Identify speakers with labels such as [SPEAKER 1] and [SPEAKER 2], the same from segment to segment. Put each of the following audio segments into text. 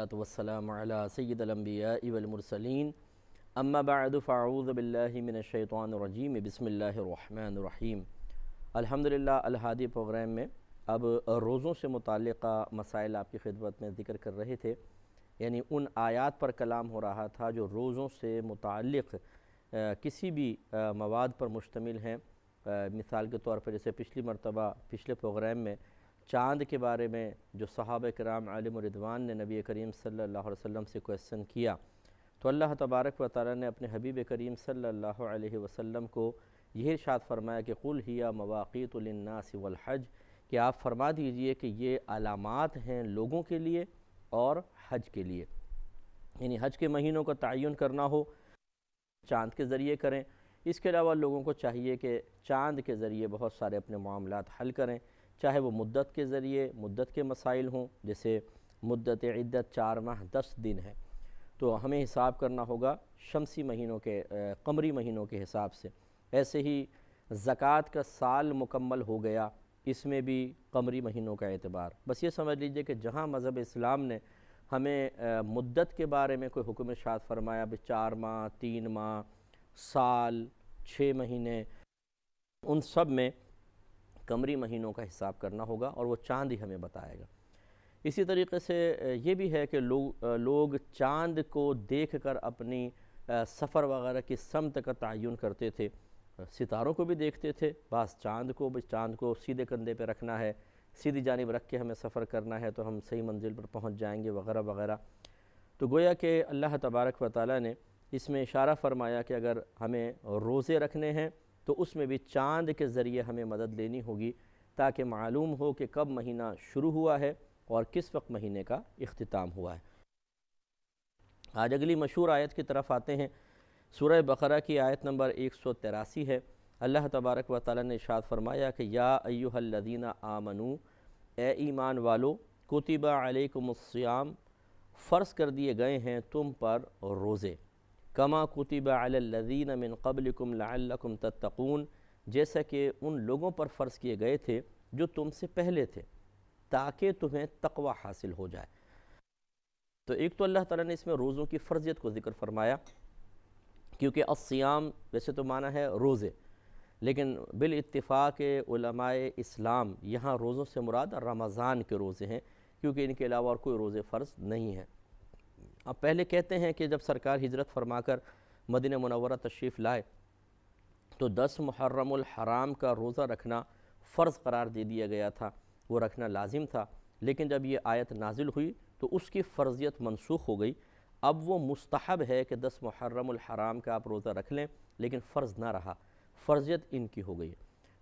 [SPEAKER 1] والسلام علی سید الانبیاء والمرسلین اما بعد فاعوذ باللہ من الشیطان الرجیم بسم اللہ الرحمن الرحیم۔ الحمدللہ الہادی پروگرام میں اب روزوں سے متعلقہ مسائل آپ کی خدمت میں ذکر کر رہے تھے، یعنی ان آیات پر کلام ہو رہا تھا جو روزوں سے متعلق کسی بھی مواد پر مشتمل ہیں۔ مثال کے طور پر جیسے پچھلی مرتبہ پچھلے پروگرام میں چاند کے بارے میں جو صحابہ کرام عالم رضوان نے نبی کریم صلی اللہ علیہ وسلم سے کویسچن کیا، تو اللہ تبارک و تعالی نے اپنے حبیب کریم صلی اللہ علیہ وسلم کو یہ ارشاد فرمایا کہ قُلْ هِيَ مَوَاقِيتُ لِلنَّاسِ وَالْحَجِّ، کہ آپ فرما دیجئے کہ یہ علامات ہیں لوگوں کے لیے اور حج کے لیے، یعنی حج کے مہینوں کا تعین کرنا ہو چاند کے ذریعے کریں۔ اس کے علاوہ لوگوں کو چاہیے کہ چاند کے ذریعے بہت سارے اپنے معاملات حل کریں، چاہے وہ مدت کے ذریعے مدت کے مسائل ہوں، جیسے مدت عدت 4 ماہ 10 دن ہے تو ہمیں حساب کرنا ہوگا شمسی مہینوں کے قمری مہینوں کے حساب سے۔ ایسے ہی زکوٰۃ کا سال مکمل ہو گیا، اس میں بھی قمری مہینوں کا اعتبار۔ بس یہ سمجھ لیجئے کہ جہاں مذہب اسلام نے ہمیں مدت کے بارے میں کوئی حکم ارشاد فرمایا، 4 ماہ 3 ماہ سال 6 مہینے، ان سب میں قمری مہینوں کا حساب کرنا ہوگا اور وہ چاند ہی ہمیں بتائے گا۔ اسی طریقے سے یہ بھی ہے کہ لوگ چاند کو دیکھ کر اپنی سفر وغیرہ کی سمت کا تعین کرتے تھے، ستاروں کو بھی دیکھتے تھے، بعض چاند کو سیدھے کندھے پہ رکھنا ہے، سیدھی جانب رکھ کے ہمیں سفر کرنا ہے تو ہم صحیح منزل پر پہنچ جائیں گے وغیرہ وغیرہ۔ تو گویا کہ اللہ تبارک و تعالی نے اس میں اشارہ فرمایا کہ اگر ہمیں روزے رکھنے ہیں تو اس میں بھی چاند کے ذریعے ہمیں مدد لینی ہوگی تاکہ معلوم ہو کہ کب مہینہ شروع ہوا ہے اور کس وقت مہینے کا اختتام ہوا ہے۔ آج اگلی مشہور آیت کی طرف آتے ہیں۔ سورہ بقرہ کی آیت نمبر 183 ہے۔ اللہ تبارک و تعالی نے ارشاد فرمایا کہ یا ایھا الذین آمنو، اے ایمان والو، کتب علیکم الصیام، فرض کر دیے گئے ہیں تم پر روزے، کما کتب علی الذین من قبلکم لعلکم تتقون، جیسا کہ ان لوگوں پر فرض کیے گئے تھے جو تم سے پہلے تھے تاکہ تمہیں تقوی حاصل ہو جائے۔ تو ایک تو اللہ تعالیٰ نے اس میں روزوں کی فرضیت کو ذکر فرمایا، کیونکہ الصیام ویسے تو معنی ہے روزے، لیکن بالاتفاق علماء اسلام یہاں روزوں سے مراد رمضان کے روزے ہیں، کیونکہ ان کے علاوہ اور کوئی روزے فرض نہیں ہیں۔ اب پہلے کہتے ہیں کہ جب سرکار ہجرت فرما کر مدینہ منورہ تشریف لائے تو 10 محرم الحرام کا روزہ رکھنا فرض قرار دے دیا گیا تھا، وہ رکھنا لازم تھا، لیکن جب یہ آیت نازل ہوئی تو اس کی فرضیت منسوخ ہو گئی۔ اب وہ مستحب ہے کہ 10 محرم الحرام کا آپ روزہ رکھ لیں، لیکن فرض نہ رہا، فرضیت ان کی ہو گئی۔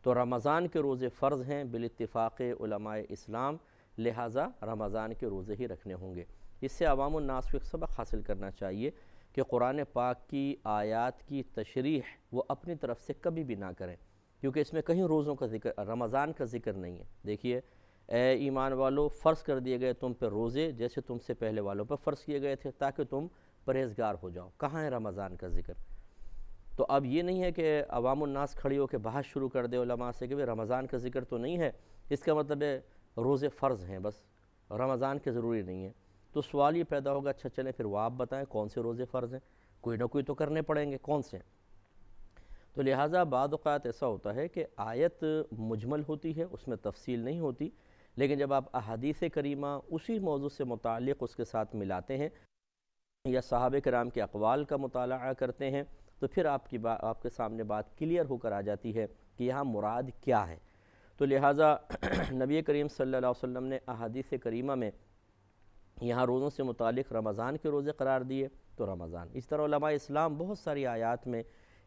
[SPEAKER 1] تو رمضان کے روزے فرض ہیں بالاتفاق علماء اسلام، لہٰذا رمضان کے روزے ہی رکھنے ہوں گے۔ اس سے عوام الناس کو ایک سبق حاصل کرنا چاہیے کہ قرآن پاک کی آیات کی تشریح وہ اپنی طرف سے کبھی بھی نہ کریں، کیونکہ اس میں کہیں روزوں کا ذکر، رمضان کا ذکر نہیں ہے۔ دیکھیے، اے ایمان والو، فرض کر دیے گئے تم پہ روزے جیسے تم سے پہلے والوں پر فرض کیے گئے تھے تاکہ تم پرہیزگار ہو جاؤ۔ کہاں ہے رمضان کا ذکر؟ تو اب یہ نہیں ہے کہ عوام الناس کھڑی ہو کے بحث شروع کر دے علماء سے کہ رمضان کا ذکر تو نہیں ہے، اس کا مطلب ہے روزے فرض ہیں، بس رمضان کے ضروری نہیں ہے۔ تو سوال یہ پیدا ہوگا، اچھا چلیں پھر وہ آپ بتائیں کون سے روزے فرض ہیں، کوئی نہ کوئی تو کرنے پڑیں گے، کون سے ہیں؟ تو لہٰذا بعض اوقات ایسا ہوتا ہے کہ آیت مجمل ہوتی ہے، اس میں تفصیل نہیں ہوتی، لیکن جب آپ احادیث کریمہ اسی موضوع سے متعلق اس کے ساتھ ملاتے ہیں یا صحابہ کرام کے اقوال کا مطالعہ کرتے ہیں تو پھر آپ کے سامنے بات کلیئر ہو کر آ جاتی ہے کہ یہاں مراد کیا ہے۔ تو لہٰذا نبی کریم صلی اللہ علیہ وسلم نے احادیث کریمہ میں یہاں روزوں سے متعلق رمضان کے روزے قرار دیے تو رمضان۔ اس طرح علماء اسلام بہت ساری آیات میں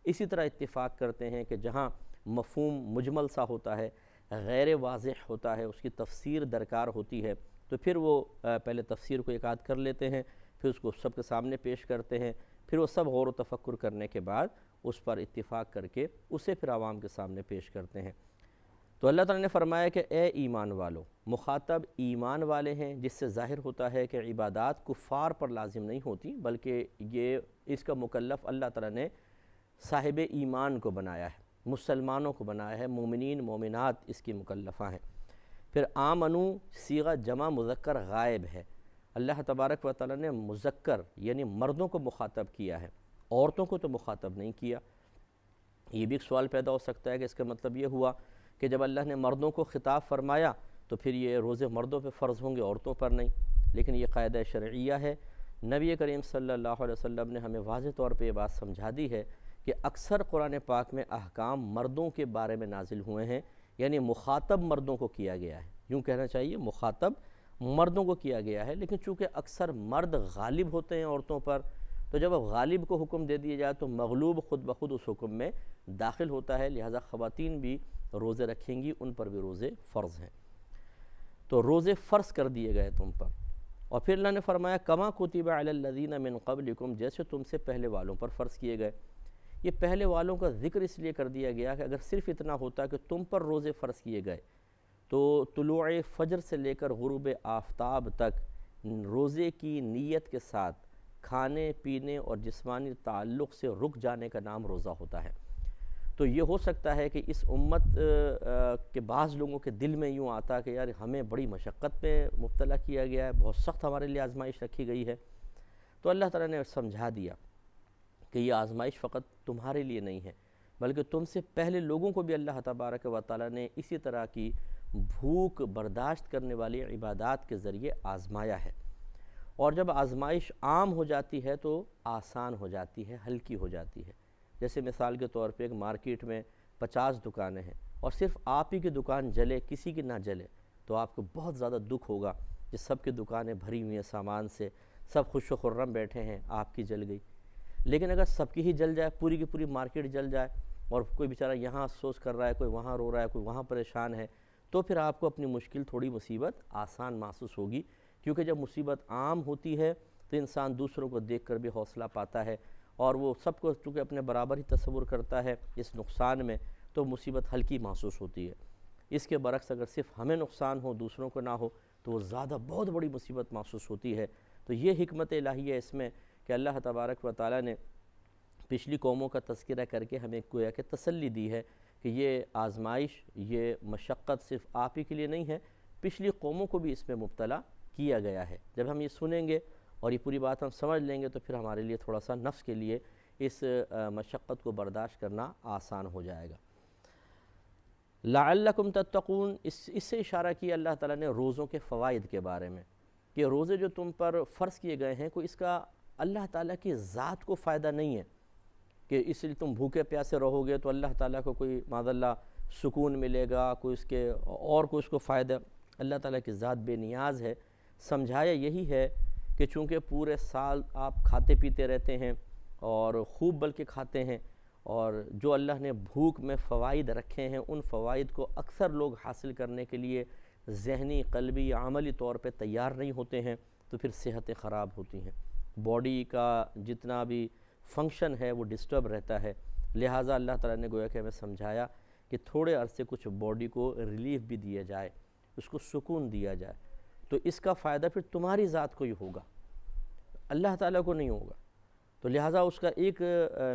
[SPEAKER 1] اسی طرح اتفاق کرتے ہیں کہ جہاں مفہوم مجمل سا ہوتا ہے، غیر واضح ہوتا ہے، اس کی تفسیر درکار ہوتی ہے، تو پھر وہ پہلے تفسیر کو ایک کر لیتے ہیں، پھر اس کو سب کے سامنے پیش کرتے ہیں، پھر وہ سب غور و تفکر کرنے کے بعد اس پر اتفاق کر کے اسے پھر عوام کے سامنے پیش کرتے ہیں۔ تو اللہ تعالیٰ نے فرمایا کہ اے ایمان والو، مخاطب ایمان والے ہیں، جس سے ظاہر ہوتا ہے کہ عبادات کفار پر لازم نہیں ہوتی، بلکہ یہ اس کا مکلف اللہ تعالیٰ نے صاحب ایمان کو بنایا ہے، مسلمانوں کو بنایا ہے، مومنین مومنات اس کی مکلفہ ہیں۔ پھر آمنو صیغہ جمع مذکر غائب ہے، اللہ تبارک و تعالیٰ نے مذکر یعنی مردوں کو مخاطب کیا ہے، عورتوں کو تو مخاطب نہیں کیا۔ یہ بھی ایک سوال پیدا ہو سکتا ہے کہ اس کا مطلب یہ ہوا کہ جب اللہ نے مردوں کو خطاب فرمایا تو پھر یہ روزے مردوں پہ فرض ہوں گے، عورتوں پر نہیں۔ لیکن یہ قاعدہ شرعیہ ہے، نبی کریم صلی اللہ علیہ وسلم نے ہمیں واضح طور پہ یہ بات سمجھا دی ہے کہ اکثر قرآن پاک میں احکام مردوں کے بارے میں نازل ہوئے ہیں، یعنی مخاطب مردوں کو کیا گیا ہے، یوں کہنا چاہیے مخاطب مردوں کو کیا گیا ہے۔ لیکن چونکہ اکثر مرد غالب ہوتے ہیں عورتوں پر، تو جب اب غالب کو حکم دے دیا جائے تو مغلوب خود بخود اس حکم میں داخل ہوتا ہے، لہٰذا خواتین بھی روزے رکھیں گی، ان پر بھی روزے فرض ہیں۔ تو روزے فرض کر دیے گئے تم پر، اور پھر اللہ نے فرمایا کما کتب علی الذین من قبلکم، جیسے تم سے پہلے والوں پر فرض کیے گئے۔ یہ پہلے والوں کا ذکر اس لیے کر دیا گیا کہ اگر صرف اتنا ہوتا کہ تم پر روزے فرض کیے گئے تو طلوع فجر سے لے کر غروب آفتاب تک روزے کی نیت کے ساتھ کھانے پینے اور جسمانی تعلق سے رک جانے کا نام روزہ ہوتا ہے۔ تو یہ ہو سکتا ہے کہ اس امت کے بعض لوگوں کے دل میں یوں آتا کہ یار ہمیں بڑی مشقت پہ مبتلا کیا گیا ہے، بہت سخت ہمارے لیے آزمائش رکھی گئی ہے۔ تو اللہ تعالیٰ نے سمجھا دیا کہ یہ آزمائش فقط تمہارے لیے نہیں ہے، بلکہ تم سے پہلے لوگوں کو بھی اللہ تبارک و تعالیٰ نے اسی طرح کی بھوک برداشت کرنے والی عبادات کے ذریعے آزمایا ہے۔ اور جب آزمائش عام ہو جاتی ہے تو آسان ہو جاتی ہے، ہلکی ہو جاتی ہے۔ جیسے مثال کے طور پہ ایک مارکیٹ میں 50 دکانیں ہیں اور صرف آپ ہی کی دکان جلے، کسی کی نہ جلے، تو آپ کو بہت زیادہ دکھ ہوگا کہ سب کی دکانیں بھری ہوئی ہیں سامان سے، سب خوش و خرم بیٹھے ہیں، آپ کی جل گئی۔ لیکن اگر سب کی ہی جل جائے، پوری کی پوری مارکیٹ جل جائے، اور کوئی بیچارہ یہاں افسوس کر رہا ہے، کوئی وہاں رو رہا ہے، کوئی وہاں پریشان ہے، تو پھر آپ کو اپنی مشکل تھوڑی مصیبت آسان محسوس ہوگی، کیونکہ جب مصیبت عام ہوتی ہے تو انسان دوسروں کو دیکھ کر بھی حوصلہ پاتا ہے، اور وہ سب کو چونکہ اپنے برابر ہی تصور کرتا ہے اس نقصان میں، تو مصیبت ہلکی محسوس ہوتی ہے۔ اس کے برعکس اگر صرف ہمیں نقصان ہو، دوسروں کو نہ ہو، تو وہ زیادہ بہت بڑی مصیبت محسوس ہوتی ہے۔ تو یہ حکمت الہیہ ہے اس میں کہ اللہ تبارک و تعالیٰ نے پچھلی قوموں کا تذکرہ کر کے ہمیں گویا کہ تسلی دی ہے کہ یہ آزمائش، یہ مشقت صرف آپ ہی کے لیے نہیں ہے، پچھلی قوموں کو بھی اس میں مبتلا کیا گیا ہے۔ جب ہم یہ سنیں گے اور یہ پوری بات ہم سمجھ لیں گے تو پھر ہمارے لیے تھوڑا سا نفس کے لیے اس مشقت کو برداشت کرنا آسان ہو جائے گا۔ لعلکم تتقون، اس سے اشارہ کیا اللہ تعالیٰ نے روزوں کے فوائد کے بارے میں، کہ روزے جو تم پر فرض کیے گئے ہیں، کوئی اس کا اللہ تعالیٰ کی ذات کو فائدہ نہیں ہے کہ اس لیے تم بھوکے پیاسے رہو گے تو اللہ تعالیٰ کو کوئی معاذ اللہ سکون ملے گا، کوئی اس کے اور کوئی اس کو فائدہ۔ اللہ تعالیٰ کی ذات بے نیاز ہے۔ سمجھایا یہی ہے کہ چونکہ پورے سال آپ کھاتے پیتے رہتے ہیں اور خوب بلکہ کھاتے ہیں، اور جو اللہ نے بھوک میں فوائد رکھے ہیں ان فوائد کو اکثر لوگ حاصل کرنے کے لیے ذہنی، قلبی، عملی طور پہ تیار نہیں ہوتے ہیں، تو پھر صحتیں خراب ہوتی ہیں، باڈی کا جتنا بھی فنکشن ہے وہ ڈسٹرب رہتا ہے۔ لہٰذا اللہ تعالیٰ نے گویا کہ ہمیں سمجھایا کہ تھوڑے عرصے کچھ باڈی کو ریلیف بھی دیا جائے، اس کو سکون دیا جائے، تو اس کا فائدہ پھر تمہاری ذات کو ہی ہوگا، اللہ تعالیٰ کو نہیں ہوگا۔ تو لہٰذا اس کا ایک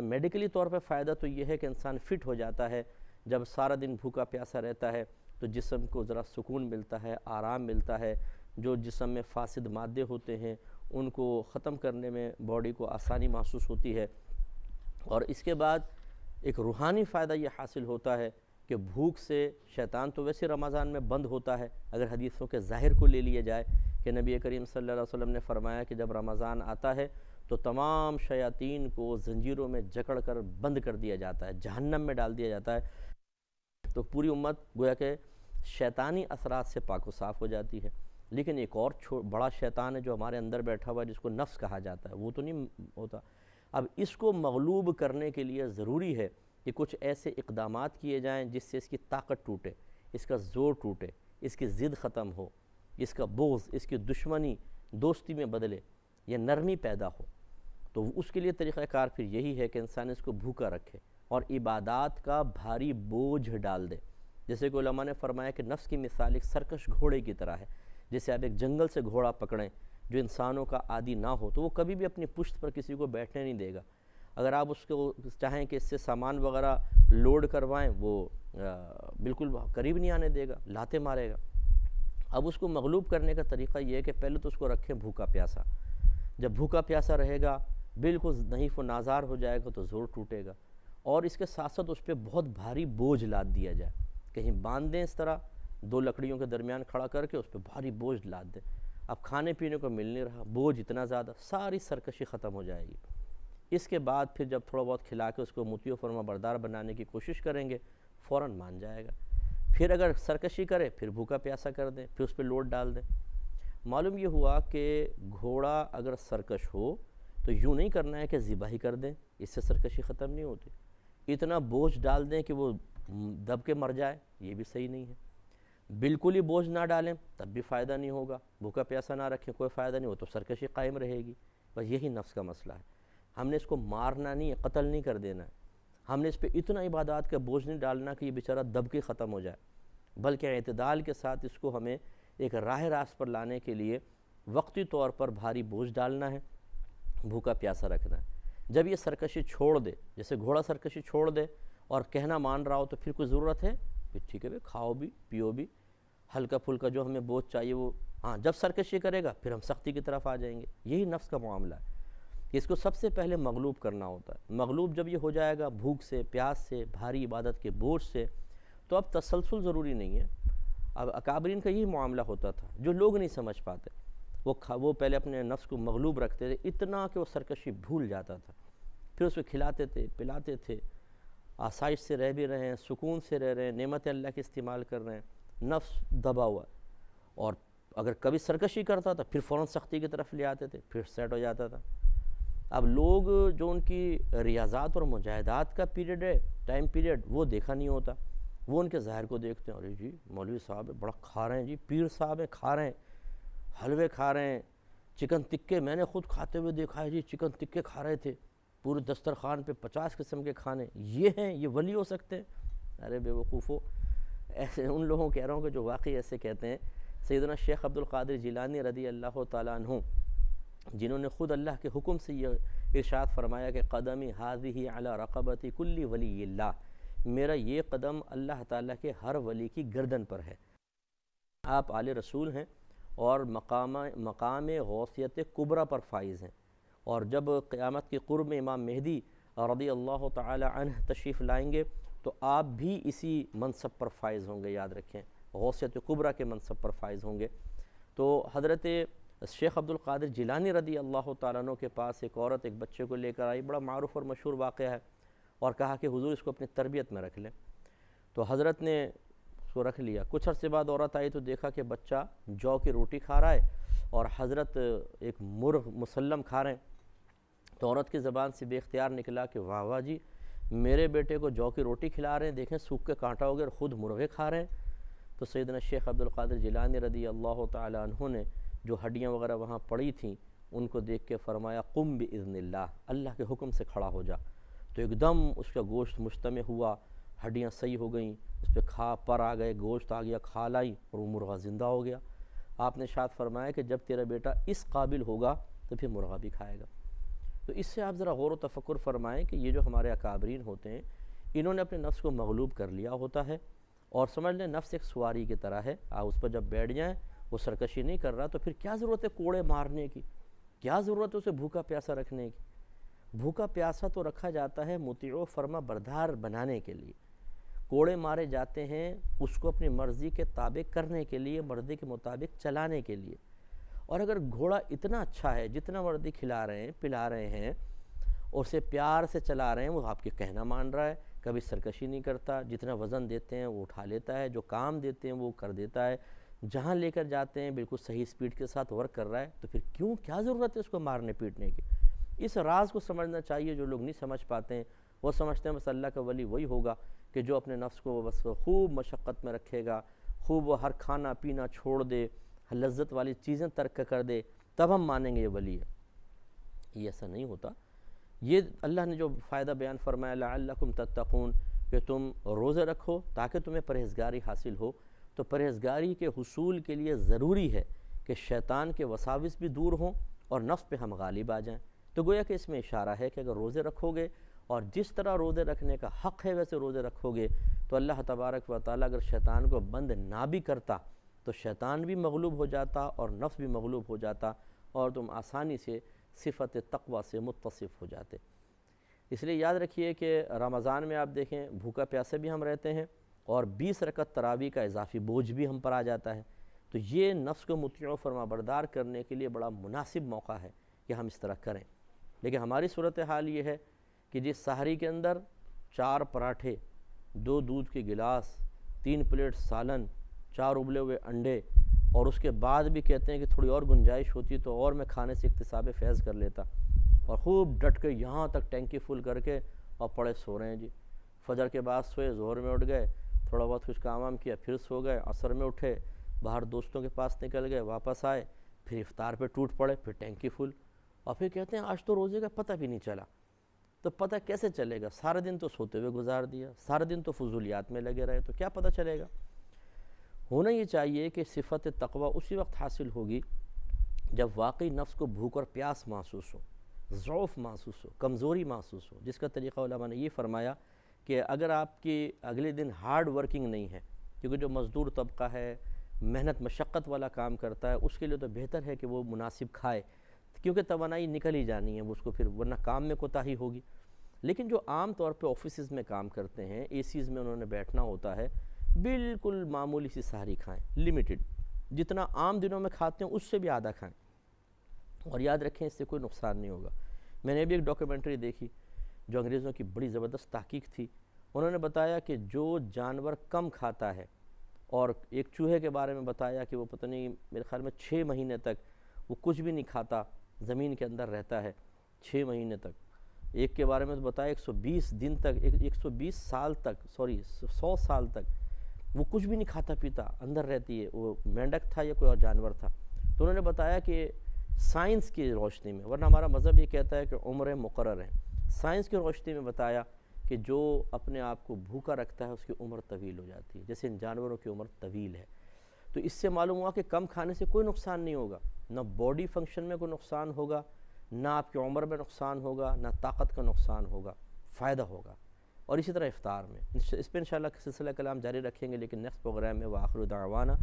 [SPEAKER 1] میڈیکلی طور پہ فائدہ تو یہ ہے کہ انسان فٹ ہو جاتا ہے، جب سارا دن بھوکا پیاسا رہتا ہے تو جسم کو ذرا سکون ملتا ہے، آرام ملتا ہے، جو جسم میں فاسد مادے ہوتے ہیں ان کو ختم کرنے میں باڈی کو آسانی محسوس ہوتی ہے۔ اور اس کے بعد ایک روحانی فائدہ یہ حاصل ہوتا ہے کہ بھوک سے شیطان تو ویسے رمضان میں بند ہوتا ہے، اگر حدیثوں کے ظاہر کو لے لیا جائے کہ نبی کریم صلی اللہ علیہ وسلم نے فرمایا کہ جب رمضان آتا ہے تو تمام شیاطین کو زنجیروں میں جکڑ کر بند کر دیا جاتا ہے، جہنم میں ڈال دیا جاتا ہے، تو پوری امت گویا کہ شیطانی اثرات سے پاک و صاف ہو جاتی ہے۔ لیکن ایک اور بڑا شیطان ہے جو ہمارے اندر بیٹھا ہوا ہے، جس کو نفس کہا جاتا ہے، وہ تو نہیں ہوتا۔ اب اس کو مغلوب کرنے کے لیے ضروری ہے کہ کچھ ایسے اقدامات کیے جائیں جس سے اس کی طاقت ٹوٹے، اس کا زور ٹوٹے، اس کی ضد ختم ہو، اس کا بغض، اس کی دشمنی دوستی میں بدلے، یا نرمی پیدا ہو۔ تو اس کے لیے طریقہ کار پھر یہی ہے کہ انسان اس کو بھوکا رکھے اور عبادات کا بھاری بوجھ ڈال دے۔ جیسے کہ علماء نے فرمایا کہ نفس کی مثال ایک سرکش گھوڑے کی طرح ہے۔ جیسے آپ ایک جنگل سے گھوڑا پکڑیں جو انسانوں کا عادی نہ ہو تو وہ کبھی بھی اپنی پشت پر کسی کو بیٹھنے نہیں دے گا۔ اگر آپ اس کو چاہیں کہ اس سے سامان وغیرہ لوڈ کروائیں، وہ بالکل قریب نہیں آنے دے گا، لاتے مارے گا۔ اب اس کو مغلوب کرنے کا طریقہ یہ ہے کہ پہلے تو اس کو رکھیں بھوکا پیاسا. جب بھوکا پیاسا رہے گا، بالکل نحیف و نازار ہو جائے گا تو زور ٹوٹے گا. اور اس کے ساتھ ساتھ اس پہ بہت بھاری بوجھ لاد دیا جائے، کہیں باندھ دیں اس طرح 2 لکڑیوں کے درمیان کھڑا کر کے اس پہ بھاری بوجھ لاد دیں. اب کھانے پینے کو مل نہیں رہا، بوجھ اتنا زیادہ، ساری سرکشی ختم ہو جائے گی. اس کے بعد پھر جب تھوڑا بہت کھلا کے اس کو مطیع و فرما بردار بنانے کی کوشش کریں گے، فوراً مان جائے گا. پھر اگر سرکشی کرے پھر بھوکا پیاسا کر دیں، پھر اس پہ لوڈ ڈال دیں. معلوم یہ ہوا کہ گھوڑا اگر سرکش ہو تو یوں نہیں کرنا ہے کہ ذبح ہی کر دیں، اس سے سرکشی ختم نہیں ہوتی. اتنا بوجھ ڈال دیں کہ وہ دب کے مر جائے، یہ بھی صحیح نہیں ہے. بالکل ہی بوجھ نہ ڈالیں تب بھی فائدہ نہیں ہوگا، بھوکا پیاسا نہ رکھیں کوئی فائدہ نہیں ہو، تو سرکشی قائم رہے گی. بس یہی نفس کا مسئلہ ہے. ہم نے اس کو مارنا نہیں ہے، قتل نہیں کر دینا ہے. ہم نے اس پہ اتنا عبادات کا بوجھ نہیں ڈالنا کہ یہ بیچارہ دب کے ختم ہو جائے، بلکہ اعتدال کے ساتھ اس کو ہمیں ایک راہ راست پر لانے کے لیے وقتی طور پر بھاری بوجھ ڈالنا ہے، بھوکا پیاسا رکھنا ہے. جب یہ سرکشی چھوڑ دے، جیسے گھوڑا سرکشی چھوڑ دے اور کہنا مان رہا ہو تو پھر کوئی ضرورت ہے، پھر ٹھیک ہے بھائی کھاؤ بھی پیو بھی، ہلکا پھلکا جو ہمیں بوجھ چاہیے وہ. ہاں جب سرکشی کرے گا پھر ہم سختی کی طرف آ جائیں گے. یہی نفس کا معاملہ ہے، اس کو سب سے پہلے مغلوب کرنا ہوتا ہے. مغلوب جب یہ ہو جائے گا بھوک سے، پیاس سے، بھاری عبادت کے بوجھ سے، تو اب تسلسل ضروری نہیں ہے. اب اکابرین کا یہی معاملہ ہوتا تھا جو لوگ نہیں سمجھ پاتے. وہ پہلے اپنے نفس کو مغلوب رکھتے تھے اتنا کہ وہ سرکشی بھول جاتا تھا، پھر اس کو کھلاتے تھے پلاتے تھے، آسائش سے رہ بھی رہے ہیں، سکون سے رہ رہے ہیں، نعمت اللہ کے استعمال کر رہے ہیں، نفس دبا ہوا ہے. اور اگر کبھی سرکشی کرتا تھا پھر فوراً سختی کی طرف لے آتے تھے، پھر سیٹ ہو جاتا تھا. اب لوگ جو ان کی ریاضات اور مجاہدات کا پیریڈ ہے، ٹائم پیریڈ، وہ دیکھا نہیں ہوتا. وہ ان کے ظاہر کو دیکھتے ہیں، ارے جی مولوی صاحب بڑا کھا رہے ہیں، جی پیر صاحب ہیں کھا رہے ہیں، حلوے کھا رہے ہیں، چکن تکے میں نے خود کھاتے ہوئے دیکھا ہے، جی چکن تکے کھا رہے تھے، پورے دسترخوان پہ 50 قسم کے کھانے، یہ ہیں، یہ ولی ہو سکتے ہیں؟ ارے بے وقوفو، ایسے ان لوگوں کہہ رہا ہوں کہ جو واقعی ایسے کہتے ہیں. سیدنا شیخ عبد القادر جیلانی رضی اللہ تعالیٰ عنہ، جنہوں نے خود اللہ کے حکم سے یہ ارشاد فرمایا کہ قدمی ہذہ علی رقبۃ کل ولی اللہ، میرا یہ قدم اللہ تعالیٰ کے ہر ولی کی گردن پر ہے. آپ آل رسول ہیں اور مقام غوثیت کبریٰ پر فائز ہیں، اور جب قیامت کے قرب میں امام مہدی رضی اللہ تعالی عنہ تشریف لائیں گے تو آپ بھی اسی منصب پر فائز ہوں گے. یاد رکھیں غوثیت کبریٰ کے منصب پر فائز ہوں گے. تو حضرت شیخ عبد القادر جیلانی رضی اللہ تعالیٰ عنہ کے پاس ایک عورت ایک بچے کو لے کر آئی، بڑا معروف اور مشہور واقعہ ہے، اور کہا کہ حضور اس کو اپنی تربیت میں رکھ لیں. تو حضرت نے اس کو رکھ لیا. کچھ عرصے بعد عورت آئی تو دیکھا کہ بچہ جو کی روٹی کھا رہا ہے اور حضرت ایک مرغ مسلم کھا رہے ہیں. تو عورت کی زبان سے بے اختیار نکلا کہ واہ واہ جی، میرے بیٹے کو جو کی روٹی کھلا رہے ہیں، دیکھیں سوکھ کے کانٹا ہو گیا، اور خود مرغے کھا رہے ہیں. تو سیدنا شیخ عبد القادر جیلانی رضی اللہ تعالی عنہ نے جو ہڈیاں وغیرہ وہاں پڑی تھیں ان کو دیکھ کے فرمایا قم باذن اللہ، اللہ کے حکم سے کھڑا ہو جا. تو ایک دم اس کا گوشت مجتمع ہوا، ہڈیاں صحیح ہو گئیں، اس پہ پر آ گئے، گوشت آ گیا، کھا لائی، اور وہ مرغہ زندہ ہو گیا. آپ نے ارشاد فرمایا کہ جب تیرا بیٹا اس قابل ہوگا تو پھر مرغہ بھی کھائے گا. تو اس سے آپ ذرا غور و تفکر فرمائیں کہ یہ جو ہمارے اکابرین ہوتے ہیں انہوں نے اپنے نفس کو مغلوب کر لیا ہوتا ہے، اور سمجھ لیں نفس ایک سواری کی طرح ہے، آپ اس پر جب بیٹھ جائیں وہ سرکشی نہیں کر رہا تو پھر کیا ضرورت ہے کوڑے مارنے کی، کیا ضرورت ہے اسے بھوکا پیاسا رکھنے کی. بھوکا پیاسا تو رکھا جاتا ہے مطیع و فرما بردار بنانے کے لیے، کوڑے مارے جاتے ہیں اس کو اپنی مرضی کے تابع کرنے کے لیے، مرضی کے مطابق چلانے کے لیے. اور اگر گھوڑا اتنا اچھا ہے، جتنا مرضی کھلا رہے ہیں پلا رہے ہیں، اسے پیار سے چلا رہے ہیں، وہ آپ کے کہنا مان رہا ہے، کبھی سرکشی نہیں کرتا، جتنا وزن دیتے ہیں وہ اٹھا لیتا ہے، جو کام دیتے ہیں وہ کر دیتا ہے، جہاں لے کر جاتے ہیں بالکل صحیح سپیڈ کے ساتھ ورک کر رہا ہے، تو پھر کیا ضرورت ہے اس کو مارنے پیٹنے کی. اس راز کو سمجھنا چاہیے. جو لوگ نہیں سمجھ پاتے ہیں وہ سمجھتے ہیں بس اللہ کا ولی وہی ہوگا کہ جو اپنے نفس کو بس خوب مشقت میں رکھے گا، خوب وہ ہر کھانا پینا چھوڑ دے، لذت والی چیزیں ترک کر دے، تب ہم مانیں گے یہ ولی ہے. یہ ایسا نہیں ہوتا. یہ اللہ نے جو فائدہ بیان فرمایا لعلکم تتقون، کہ تم روزے رکھو تاکہ تمہیں پرہیزگاری حاصل ہو. تو پرہیزگاری کے حصول کے لیے ضروری ہے کہ شیطان کے وساوس بھی دور ہوں اور نفس پہ ہم غالب آ جائیں. تو گویا کہ اس میں اشارہ ہے کہ اگر روزے رکھو گے اور جس طرح روزے رکھنے کا حق ہے ویسے روزے رکھو گے تو اللہ تبارک و تعالیٰ اگر شیطان کو بند نہ بھی کرتا تو شیطان بھی مغلوب ہو جاتا اور نفس بھی مغلوب ہو جاتا اور تم آسانی سے صفت تقوی سے متصف ہو جاتے۔ اس لیے یاد رکھیے کہ رمضان میں آپ دیکھیں بھوکا پیاسے بھی ہم رہتے ہیں اور 20 رکعت تراویح کا اضافی بوجھ بھی ہم پر آ جاتا ہے، تو یہ نفس کو مطیع و فرما بردار کرنے کے لیے بڑا مناسب موقع ہے کہ ہم اس طرح کریں۔ لیکن ہماری صورتحال یہ ہے کہ جس سحری کے اندر 4 پراٹھے، 2 دودھ کے گلاس، 3 پلیٹ سالن، 4 ابلے ہوئے انڈے، اور اس کے بعد بھی کہتے ہیں کہ تھوڑی اور گنجائش ہوتی تو اور میں کھانے سے اکتساب فیض کر لیتا، اور خوب ڈٹ کے یہاں تک ٹینکی فل کر کے اور پڑے سو رہے ہیں جی۔ فجر کے بعد سوئے، ظہر میں اٹھ گئے، تھوڑا بہت کچھ کام وام کیا، پھر سو گئے، عصر میں اٹھے، باہر دوستوں کے پاس نکل گئے، واپس آئے، پھر افطار پہ ٹوٹ پڑے، پھر ٹینکی فل، اور پھر کہتے ہیں آج تو روزے کا پتہ بھی نہیں چلا۔ تو پتہ کیسے چلے گا؟ سارے دن تو سوتے ہوئے گزار دیا، سارے دن تو فضولیات میں لگے رہے، تو کیا پتہ چلے گا؟ ہونا یہ چاہیے کہ صفت تقوی اسی وقت حاصل ہوگی جب واقعی نفس کو بھوک اور پیاس محسوس ہو، ضعف محسوس ہو، کمزوری محسوس ہو، جس کا طریقہ علماء نے یہ فرمایا کہ اگر آپ کی اگلے دن ہارڈ ورکنگ نہیں ہے، کیونکہ جو مزدور طبقہ ہے، محنت مشقت والا کام کرتا ہے، اس کے لیے تو بہتر ہے کہ وہ مناسب کھائے، کیونکہ توانائی نکل ہی جانی ہے وہ اس کو، پھر ورنہ کام میں کوتاہی ہوگی۔ لیکن جو عام طور پہ آفیسز میں کام کرتے ہیں، اے سیز میں انہوں نے بیٹھنا ہوتا ہے، بالکل معمولی سی سحری کھائیں، لیمیٹڈ، جتنا عام دنوں میں کھاتے ہیں اس سے بھی آدھا کھائیں، اور یاد رکھیں اس سے کوئی نقصان نہیں ہوگا۔ میں نے بھی ایک ڈاکیومنٹری دیکھی جو انگریزوں کی بڑی زبردست تحقیق تھی، انہوں نے بتایا کہ جو جانور کم کھاتا ہے، اور ایک چوہے کے بارے میں بتایا کہ وہ پتہ نہیں میرے خیال میں 6 مہینے تک وہ کچھ بھی نہیں کھاتا، زمین کے اندر رہتا ہے 6 مہینے تک۔ ایک کے بارے میں تو بتایا 120 دن تک، 120 سال تک، 100 سال تک وہ کچھ بھی نہیں کھاتا پیتا، اندر رہتی ہے۔ وہ مینڈک تھا یا کوئی اور جانور تھا، تو انہوں نے بتایا کہ سائنس کی روشنی میں، ورنہ ہمارا مذہب یہ کہتا ہے کہ عمریں مقرر ہیں، سائنس کی روشنی میں بتایا کہ جو اپنے آپ کو بھوکا رکھتا ہے اس کی عمر طویل ہو جاتی ہے، جیسے ان جانوروں کی عمر طویل ہے۔ تو اس سے معلوم ہوا کہ کم کھانے سے کوئی نقصان نہیں ہوگا، نہ باڈی فنکشن میں کوئی نقصان ہوگا، نہ آپ کی عمر میں نقصان ہوگا، نہ طاقت کا نقصان ہوگا، فائدہ ہوگا۔ اور اسی طرح افطار میں اس پہ انشاءاللہ سلسلہ کلام جاری رکھیں گے، لیکن نیکسٹ پروگرام میں وآخر دعوانا